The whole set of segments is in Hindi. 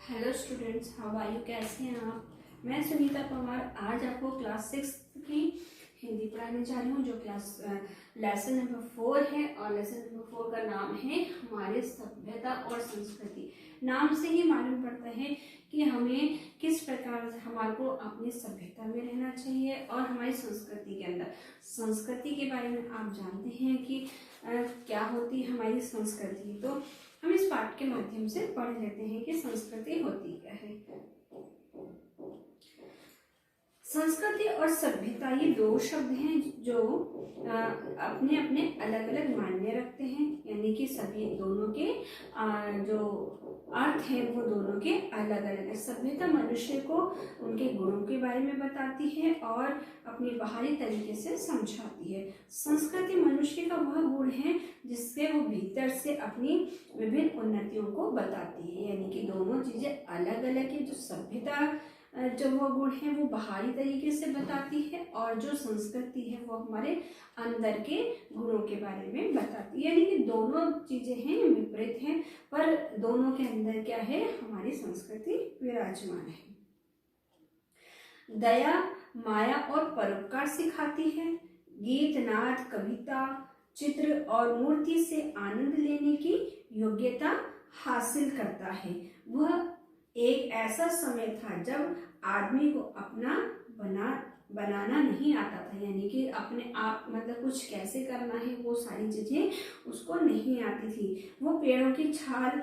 Hello students, how are you? कैसे हैं आप? मैं सुनीता परमार आज आपको क्लास 6 की हिंदी पढ़ाने जा रही हूँ, जो क्लास लेसन नंबर 4 है। और लेसन नंबर 4 का नाम है हमारे सभ्यता और संस्कृति। नाम से ही मालूम पड़ता है कि हमें किस प्रकार से हमारे को अपनी सभ्यता में रहना चाहिए और हमारी संस्कृति के अंदर। संस्कृति के बारे में आप जानते हैं कि क्या होती है हमारी संस्कृति। तो हम इस पाठ के माध्यम से पढ़ लेते हैं कि संस्कृति होती क्या है। संस्कृति और सभ्यता ये दो शब्द हैं जो अपने अपने अलग अलग मायने रखते हैं, यानी कि सभी दोनों के जो अर्थ है वो दोनों के अलग अलग है। सभ्यता मनुष्य को उनके गुणों के बारे में बताती है और अपनी बाहरी तरीके से समझाती है। संस्कृति मनुष्य का वह गुण है जिससे वो भीतर से अपनी विभिन्न उन्नतियों को बताती है, यानी कि दोनों चीजें अलग अलग है। जो सभ्यता जो वो गुण है वो बाहरी तरीके से बताती है और जो संस्कृति है वो हमारे अंदर के गुणों के बारे में बताती है, यानी कि दोनों चीजें हैं विपरीत हैं, पर दोनों के अंदर क्या है, हमारी संस्कृति विराजमान है। दया, माया और परोपकार सिखाती है। गीत, नाद, कविता, चित्र और मूर्ति से आनंद लेने की योग्यता हासिल करता है। वह एक ऐसा समय था जब आदमी को अपना बनाना नहीं आता था, यानी कि अपने आप मतलब कुछ कैसे करना है वो सारी चीजें उसको नहीं आती थी। वो पेड़ों की छाल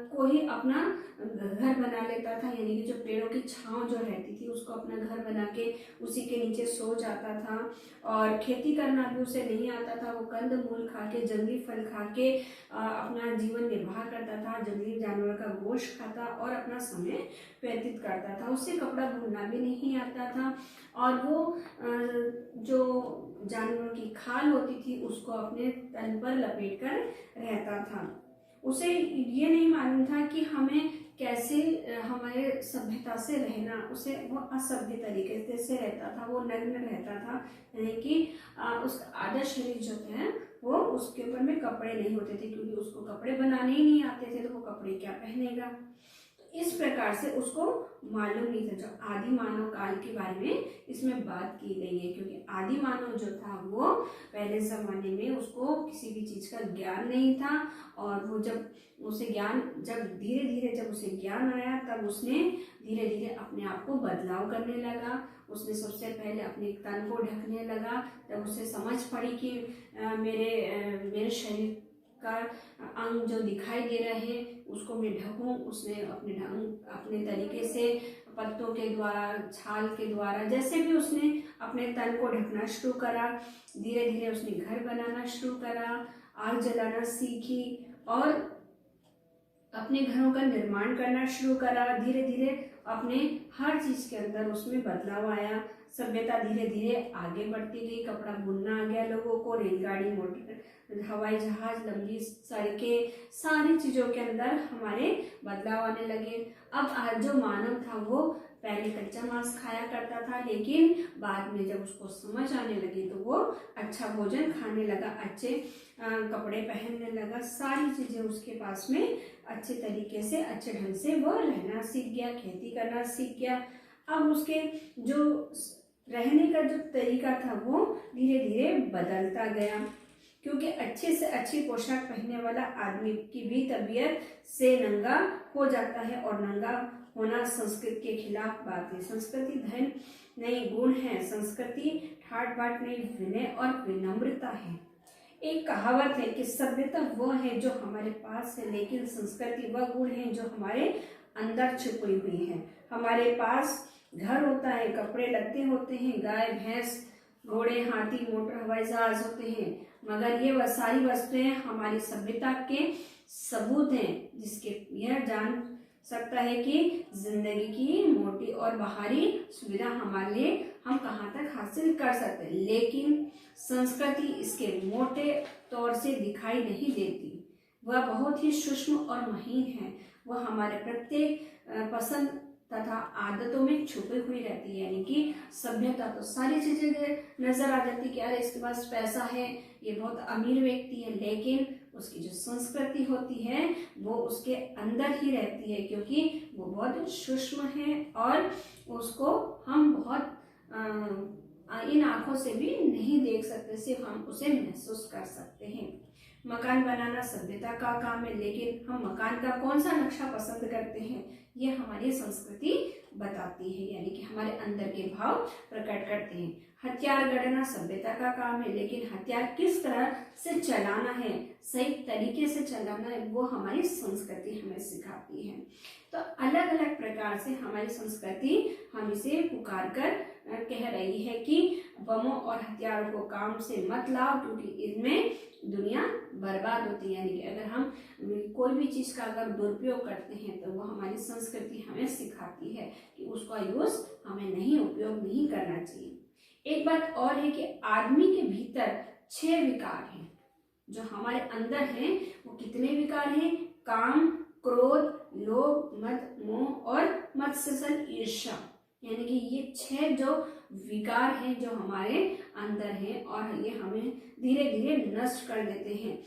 को ही अपना घर बना लेता था, यानी कि जो पेड़ों की छांव जो रहती थी उसको अपना घर बना के उसी के नीचे सो जाता था। और खेती करना भी उसे नहीं आता था। वो कंद मूल खा के, जंगली फल खा के अपना जीवन निर्वाह करता था। जंगली जानवर का गोश्त खाता और अपना समय व्यतीत करता था। उसे कपड़ा बुनना भी नहीं आता था और वो जो जानवरों की खाल होती थी उसको अपने तन पर लपेट कर रहता था। उसे ये नहीं मालूम था कि हमें कैसे हमारे सभ्यता से रहना। उसे वो असभ्य तरीके से रहता था, वो नग्न रहता था, यानी कि उसका आधा शरीर जो है वो उसके ऊपर में कपड़े नहीं होते थे, क्योंकि उसको कपड़े बनाने ही नहीं आते थे, तो वो कपड़े क्या पहनेगा। इस प्रकार से उसको मालूम नहीं था। जो आदि मानव काल के बारे में इसमें बात की गई है, क्योंकि आदि मानव जो था वो पहले जमाने में उसको किसी भी चीज का ज्ञान नहीं था। और वो जब उसे ज्ञान जब धीरे धीरे जब उसे ज्ञान आया तब उसने धीरे धीरे अपने आप को बदलाव करने लगा। उसने सबसे पहले अपने तन को ढकने लगा। जब उसे समझ पड़ी कि मेरे शरीर का अंग जो दिखाई दे रहे हैं उसको मैं ढकूं, उसने अपने तरीके से पत्तों के द्वारा, छाल के द्वारा, जैसे भी उसने अपने तन को ढकना शुरू करा। धीरे धीरे उसने घर बनाना शुरू करा, आग जलाना सीखी और अपने घरों का निर्माण करना शुरू करा। धीरे धीरे अपने हर चीज के अंदर उसमें बदलाव आया। सभ्यता धीरे धीरे आगे बढ़ती गई। कपड़ा बुनना आ गया लोगों को, रेलगाड़ी, मोटर, हवाई जहाज, लंबी सड़कें, सारी चीजों के अंदर हमारे बदलाव आने लगे। अब आज जो मानव था वो पहले कच्चा मांस खाया करता था, लेकिन बाद में जब उसको समझ आने लगी तो वो अच्छा भोजन खाने लगा, अच्छे कपड़े पहनने लगा। सारी चीजें उसके पास में अच्छे तरीके से, अच्छे ढंग से वो रहना सीख गया, खेती करना सीख गया। अब उसके जो रहने का जो तरीका था वो धीरे धीरे बदलता गया, क्योंकि अच्छे से अच्छी पोशाक पहनने वाला आदमी की भी तबीयत से नंगा हो जाता है, और नंगा होना संस्कृति के खिलाफ बात है। संस्कृति धन नहीं, गुण है। संस्कृति ठाट बाट नहीं, विनय और विनम्रता है। एक कहावत है कि सभ्यता वह है जो हमारे पास है, लेकिन संस्कृति वह गुण है जो हमारे अंदर छुपी हुई है। हमारे पास घर होता है, कपड़े लत्ते होते हैं, गाय भैंस, घोड़े, हाथी, मोटर, हवाई जहाज होते हैं, मगर ये सारी वस्तुएं हमारी सभ्यता के सबूत हैं, जिसके यह जान सकता है कि जिंदगी की मोटी और बाहरी सुविधा हमारे लिए हम कहाँ तक हासिल कर सकते हैं, लेकिन संस्कृति इसके मोटे तौर से दिखाई नहीं देती। वह बहुत ही सूक्ष्म और महीन है। वह हमारे प्रत्येक पसंद तथा आदतों में छुपी हुई रहती है, यानी कि सभ्यता तो सारी चीजें नजर आ जाती कि यार इसके पास पैसा है, ये बहुत अमीर व्यक्ति है, लेकिन उसकी जो संस्कृति होती है वो उसके अंदर ही रहती है, क्योंकि वो बहुत सूक्ष्म है और उसको हम बहुत इन आंखों से भी नहीं देख सकते, सिर्फ हम उसे महसूस कर सकते हैं। मकान बनाना सभ्यता का काम है, लेकिन हम मकान का कौन सा नक्शा पसंद करते हैं ये हमारी संस्कृति बताती है, यानी कि हमारे अंदर के भाव प्रकट करते हैं। हथियार गढ़ना सभ्यता का काम है, लेकिन हथियार किस तरह से चलाना है, सही तरीके से चलाना है, वो हमारी संस्कृति हमें सिखाती है। तो अलग अलग प्रकार से हमारी संस्कृति हम इसे पुकार कर कह रही है कि बमों और हथियारों को काम से मत लाओ, क्योंकि इनमें दुनिया बर्बाद होती है। यानी कि अगर हम कोई भी चीज का अगर दुरुपयोग करते हैं तो वो हमारी संस्कृति हमें सिखाती है कि उसका यूज हमें नहीं उपयोग नहीं करना चाहिए। एक बात और है कि आदमी के भीतर 6 विकार हैं जो हमारे अंदर हैं। वो कितने विकार हैं? काम, क्रोध, लोभ, मद, मोह और मत्सर, ईर्ष्या। यानी कि ये 6 जो विकार हैं जो हमारे अंदर हैं और ये हमें धीरे धीरे नष्ट कर देते हैं।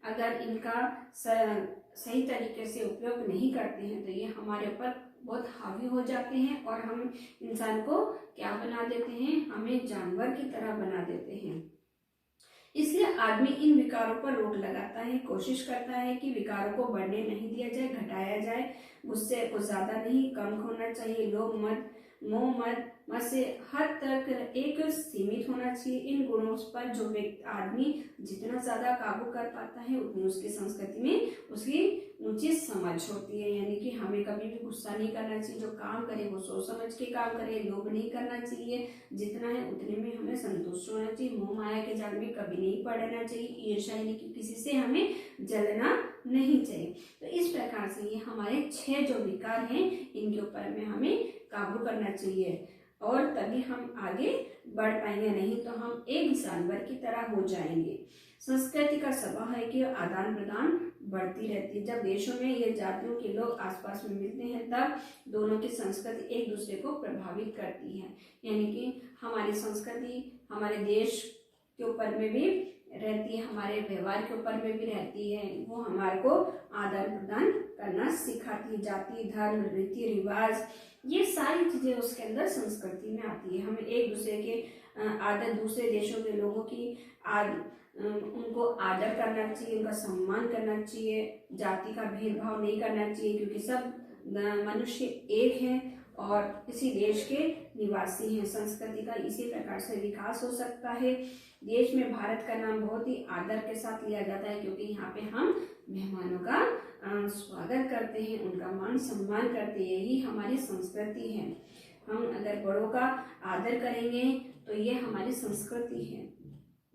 अगर इनका सही तरीके से उपयोग नहीं करते हैं तो ये हमारे ऊपर बहुत हावी हो जाते हैं और हम इंसान को क्या बना देते हैं? हमें जानवर की तरह बना देते हैं। इसलिए आदमी इन विकारों पर रोक लगाता है, कोशिश करता है कि विकारों को बढ़ने नहीं दिया जाए, घटाया जाए। गुस्से को ज्यादा नहीं, कम होना चाहिए। लोभ, मद, मोह, मद से हद तक एक सीमित होना चाहिए। इन गुणों पर जो आदमी जितना ज्यादा काबू कर पाता है उतनी उसकी संस्कृति में उसकी ऊंची समझ होती है। यानी कि हमें कभी भी गुस्सा नहीं करना चाहिए, जो काम करे वो सोच समझ के काम करे, लोभ नहीं करना चाहिए, जितना है उतने में हमें संतुष्ट होना चाहिए। मोह माया के जाल में कभी नहीं पड़ना चाहिए। ईर्ष्या यानी कि किसी से हमें जलना नहीं चाहिए। तो इस प्रकार से ये हमारे 6 जो विकार हैं इनके ऊपर में हमें काबू करना चाहिए और तभी हम आगे बढ़ पाएंगे, नहीं तो हम एक जानवर की तरह हो जाएंगे। संस्कृति का स्वभाव है कि आदान प्रदान बढ़ती रहती है। जब देशों में ये जातियों के लोग आसपास में मिलते हैं तब दोनों की संस्कृति एक दूसरे को प्रभावित करती है। यानी कि हमारी संस्कृति हमारे देश के ऊपर में भी रहती है, हमारे व्यवहार के ऊपर में भी रहती है। वो हमारे को आदान प्रदान करना सिखाती है। जाति, धर्म, रीति रिवाज, ये सारी चीजें उसके अंदर संस्कृति में आती है। हमें एक दूसरे के आदर, दूसरे देशों के लोगों की उनको आदर करना चाहिए, उनका सम्मान करना चाहिए। जाति का भेदभाव नहीं करना चाहिए, क्योंकि सब मनुष्य एक हैं और इसी देश के निवासी हैं। संस्कृति का इसी प्रकार से विकास हो सकता है। देश में भारत का नाम बहुत ही आदर के साथ लिया जाता है, क्योंकि यहाँ पे हम मेहमानों का स्वागत करते हैं, उनका मान सम्मान करते हैं। यही हमारी संस्कृति है। हम अगर बड़ों का आदर करेंगे तो ये हमारी संस्कृति है।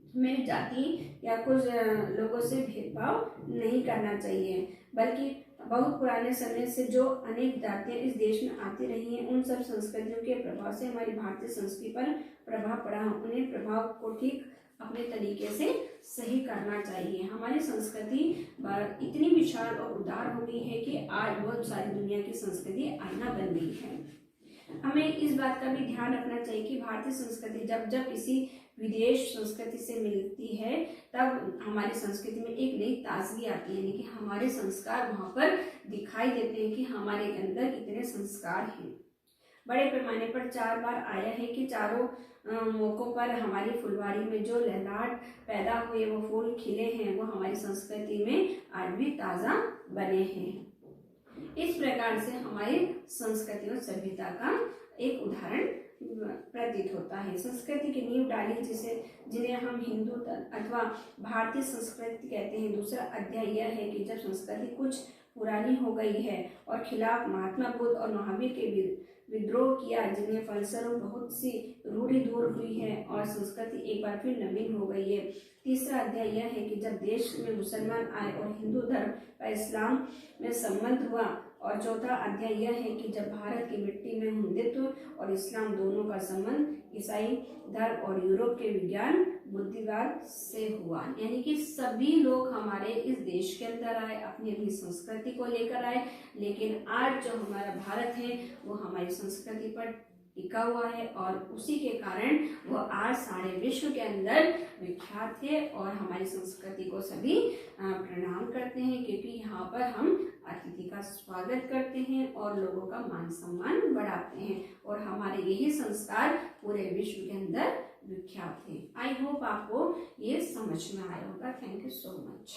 हमें जाति या कुछ लोगों से भेदभाव नहीं करना चाहिए, बल्कि बहुत पुराने समय से जो अनेक जातियां इस देश में आती रही हैं उन सब संस्कृतियों के प्रभाव से हमारी भारतीय संस्कृति पर प्रभाव पड़ा। उन्हें प्रभाव को ठीक अपने तरीके से सही करना चाहिए। हमारी संस्कृति इतनी विशाल और उदार हो गई है कि आज बहुत सारी दुनिया की संस्कृति आईना बन गई है। हमें इस बात का भी ध्यान रखना चाहिए कि भारतीय संस्कृति जब किसी विदेश संस्कृति से मिलती है तब हमारी संस्कृति में एक नई ताजगी आती है, यानी कि हमारे संस्कार वहाँ पर दिखाई देते हैं कि हमारे अंदर कितने संस्कार हैं। बड़े पैमाने पर 4 बार आया है कि चारों मौकों पर हमारी फुलवारी में जो लहलाहट पैदा हुए, वो फूल खिले हैं, वो हमारी संस्कृति में आज भी ताज़ा बने हैं। इस प्रकार से हमारी संस्कृति और सभ्यता का एक उदाहरण प्रतीत होता है। संस्कृति की नींव डाली जिन्हें हम हिंदू अथवा भारतीय संस्कृति कहते हैं। दूसरा अध्याय यह है कि जब संस्कृति कुछ पुरानी हो गई है और खिलाफ महात्मा बुद्ध और महावीर के विद्रोह किया, जिन्हें फलस्वरूप बहुत सी रूढ़ी दूर हुई है और संस्कृति एक बार फिर नवीन हो गई है। तीसरा अध्याय यह है कि जब देश में मुसलमान आए और हिंदू धर्म का इस्लाम में संबंध हुआ। और चौथा अध्याय यह है कि जब भारत की मिट्टी में हिंदुत्व और इस्लाम दोनों का संबंध ईसाई धर्म और यूरोप के विज्ञान बुद्धिवाद से हुआ। यानी कि सभी लोग हमारे इस देश के अंदर आए, अपनी अपनी संस्कृति को लेकर आए, लेकिन आज जो हमारा भारत है वो हमारी संस्कृति पर टिका हुआ है और उसी के कारण वह आज सारे विश्व के अंदर विख्यात है। और हमारी संस्कृति को सभी प्रणाम करते हैं, क्योंकि यहाँ पर हम अतिथि का स्वागत करते हैं और लोगों का मान सम्मान बढ़ाते हैं और हमारे यही संस्कार पूरे विश्व के अंदर विख्यात है। आई होप आपको ये समझ में आया होगा। Thank you so much.